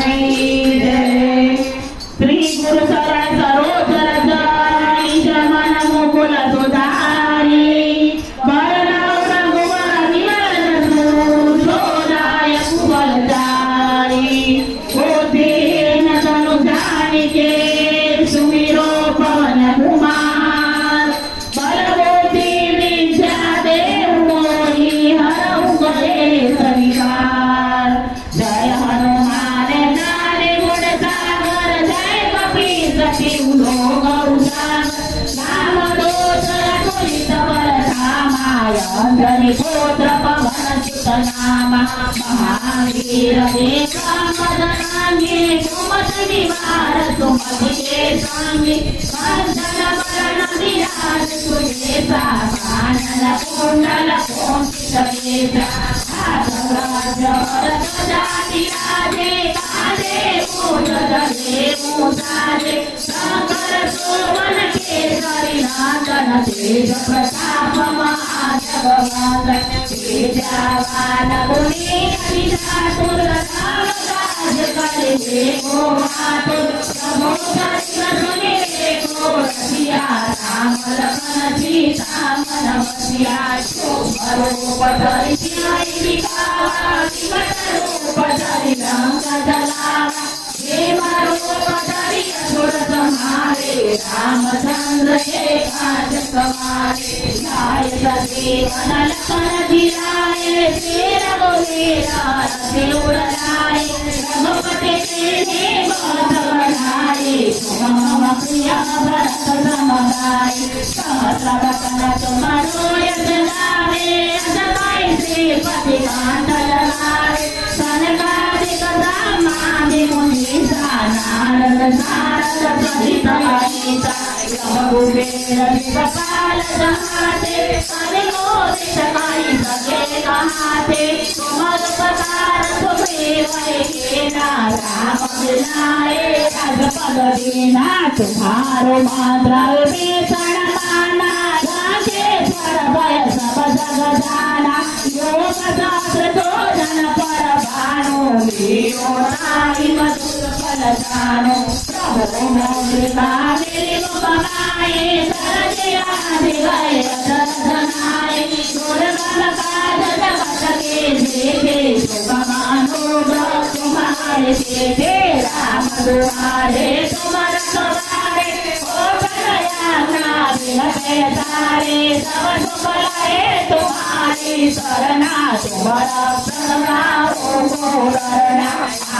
की जय। श्री गुरु शरण सरोज रज निज मन मुकुल सुधारी बरनउँ रघुवर विमल जसु शोधाय कुबलचारी। बुद्धिहीन तनु जानिके सुमिरो पवन कुमार बल बुद्धि विद्या देहु मोहि हरहु कलेश विकार। जय हनुमान ज्ञान गुण सागर जय कपीस तिहु लोक उजागर। रामदूत अतुलित बल धामा अंजनी पुत्र पवन सुत नामा। महावीर विक्रम बदनामी सुमति निवार सुमति के संगी। कंचन बरन विराज सुबेसा कानन कुंडल कुंचित केसा। हाथ गजर ध्वजा विराजे कांधे मूंज जनेऊ साजे। शंकर सुवन केसरी नंदन तेज प्रताप महाजगवंदन। विद्यावान गुणी विधातुर राम काज करिबे को आतुर। प्रभु दर्शन सुनिबे को रसिया राम लखन सीता मन बसिया। रूप धरि सिंहाई दिखावा विकट रूप धरि लंक जलावा। हे रूप धरि असुर संहारे रामचंद्र के काज सवारे। लाए सजीवन लखन जियाए श्री रघुवीरा रति उड़ाए। रघुपति कीन्ही बहुत बड़ाई तुम प्रिय भरत सम भाई। सहस्र वदन तुम रोयस गावे अजगाई श्रीपति कांत लगावे। सनकादिक ब्रह्मादि मुनीसा नारद सारद सहित अहिसा। रघुवीर विकपाल जहाते अनुमोदित कहि सके कहाते। तुम उपकार सुग्रीव कीना राम मिलाए राजपद दीना। तुम्हारो मंत्र भीषण माना राजेश्वर भय सब जग जाना। योग शास्त्र जो जन पर भानु लीयो नाहि मधुर फल जानो। प्रभु मौलिका मेरी बनाए सरज आदि गए दर्शनाए। दुर्गम काज जगत के देखे सुगम अनुग्रह तुम्हारे देखे। राम दुआरे तुम रखवारे ओ कन्हैया बिन तारे। सब सुख लहे तुम्हारी शरणा तुम रक्षण को डरना।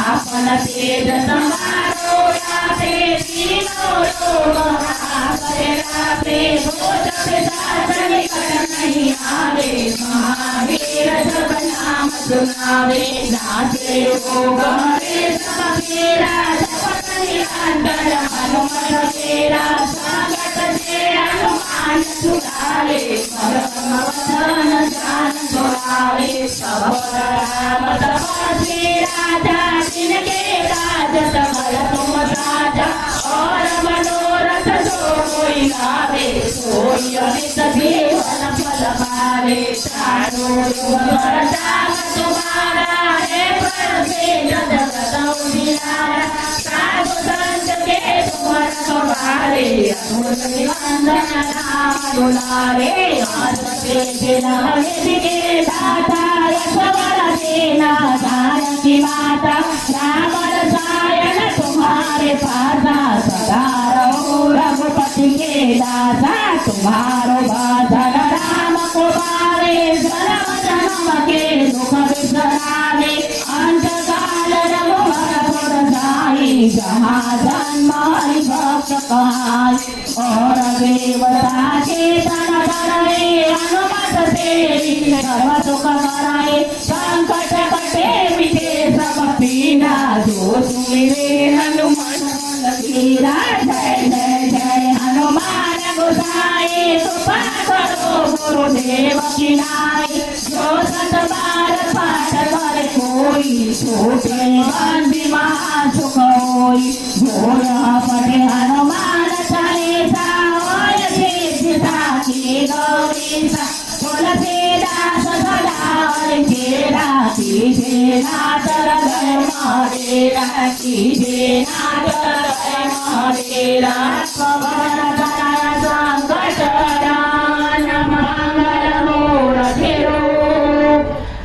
आपन तेज समारो राते तीनों लोग आपे राते। भूत पिशाच निकट नहीं आवे महावीर जब नाम सुनावे। नाचे रोग हरे सब पीरा जपत निरंतर हनुमत तेरा। संकट से हनुमान छुड़ावे परम वदन जान सुनावे। सब राम तपस्वी राजा जिनके काज सकल तुम साजा। और मनोरथ जो कोई गावे सोई अमित जीवन फल पावे। चारों युग वरदान तुम्हारा है प्रभु जगत उजियारा। साधु संत के तुम रखवारे अतुल निबंधन नाम दुलारे। आसते नवनिधि के दाता यशवर सेना जानकी माता। राम रसायन तुम्हारे पासा सदा रहो रघुपति के दासा। तुम्हारो भजन राम को पावे जन्म जन्म के दुख बिसरावे। अंत काल रघुवर पुर जाई जहाँ जन्म हरि भक्त कहाई। और देवता के तन धरे हनुमत तेरी सर्व सुख कराए। संकट कटे मिटे सब पीरा जो सुमिरे हनुमान लकीरा। जय जय जय हनुमान गोसाई कृपा करो गुरुदेव की नाई। जो सत बार पाठ करे कोई छोटे बंदी महा सुख होई। जो यह पढ़े हनुमान चालीसा होय सिद्धिदा की गौरीसा। तुलसीदास सदा हरि के राति कीजे नाचर जय महादेरा कीजे नाचर जय महादेरा पवन तनय संकट दान मंगल मूर्तिरो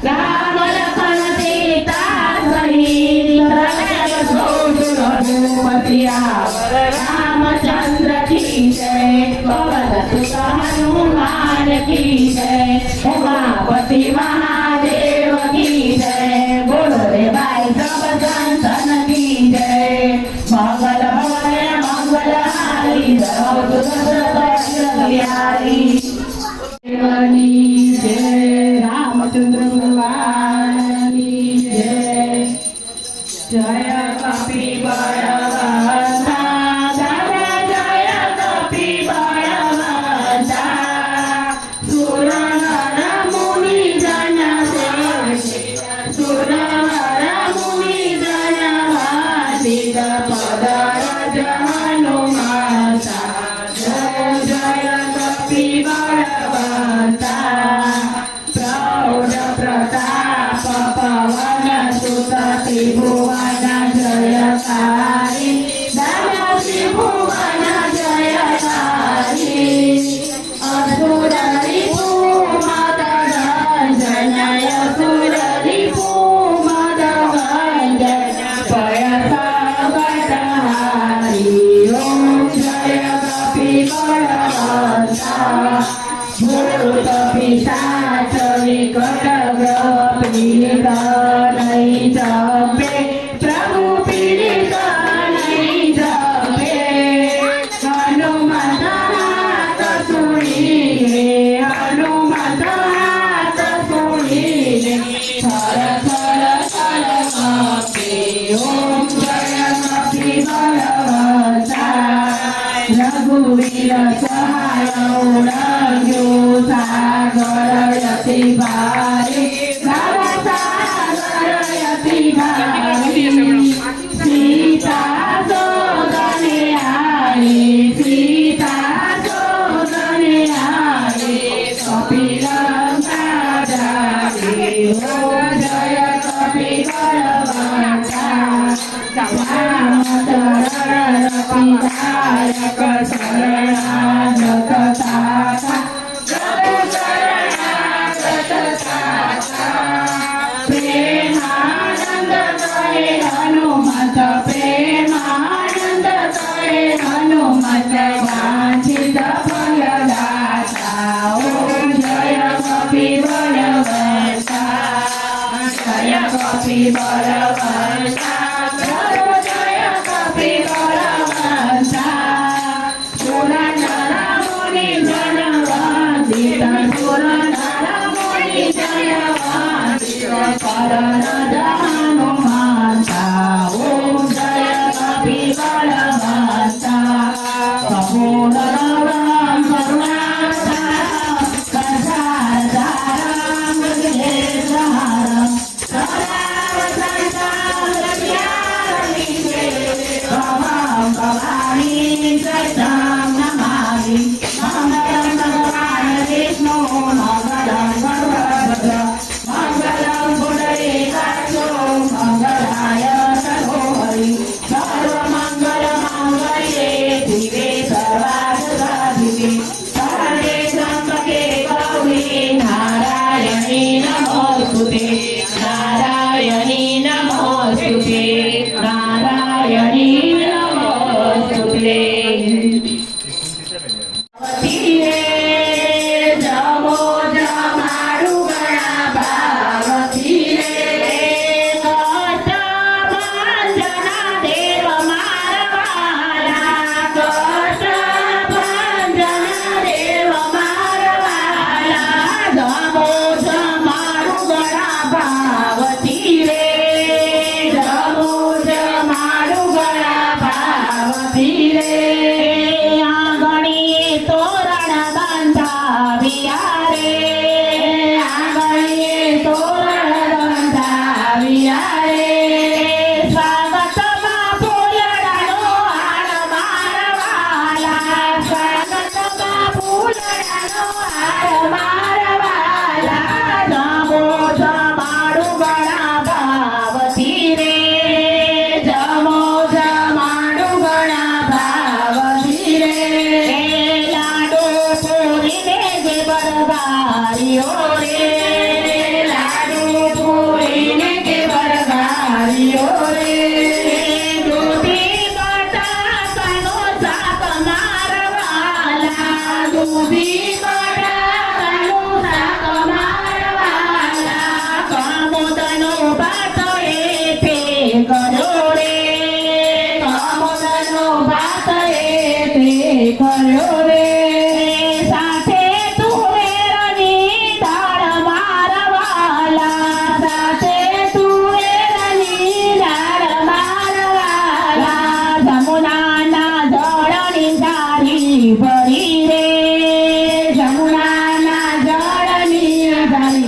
राम लखन सीता सहित रघुपति रामचंद्र की जय पवन सुत हनुमान की जय उमापति महादेव की जय बोलो रे भाई सब संतन की जय मंगल भवन मंगल हारी जय रामचंद्र भगवान की जय जय कपि बलवंता जय कपि बलवंता सुर नर मुनि जन सुर नर मुनि जन वासित पद रज हनुमंता जय कपि बलवंता प्रौढ़ प्रताप पवन सुत त्रिभुवन जयकारी दादा त्रिभुवन जयकारी असुर रिपु मदन जय असुर रिपु मदन जय सागरहारी ओम जय कपि बलवंता भूत पिशाच विकट ग्रह पीड़ित नहीं जपे प्रभु पीड़ित नहीं जपे हनुमत हाथ सुनिए हनुमत हाथ सुनिए थर थर थर कांपे ओम जय कपि बलवंता रघुवीर सहाय उड़ो सागर यति भारी सागर यति भारी सीता सोदने आई सीता सोदने आई कपिलंका जारी ओम जय कपि बलवंता राम चरण विधायक शरणागत दाता प्रभु शरणागत दाता प्रेमानंद करे हनुमत प्रेमानंद करे हनुमत वांछित फलदाता ओम जय कपि बलवंता जय कपि बलवंता जय कपि बलवंता सुर नर मुनि जन वंदित सुर नर मुनि जन वंदित पवन हनुमंता ओम जय कपि बलवंता कपूरधरं करुणाकरं कंसारधारं गजेन्द्रहारं सदा वसन्तं हृदया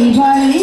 ભરી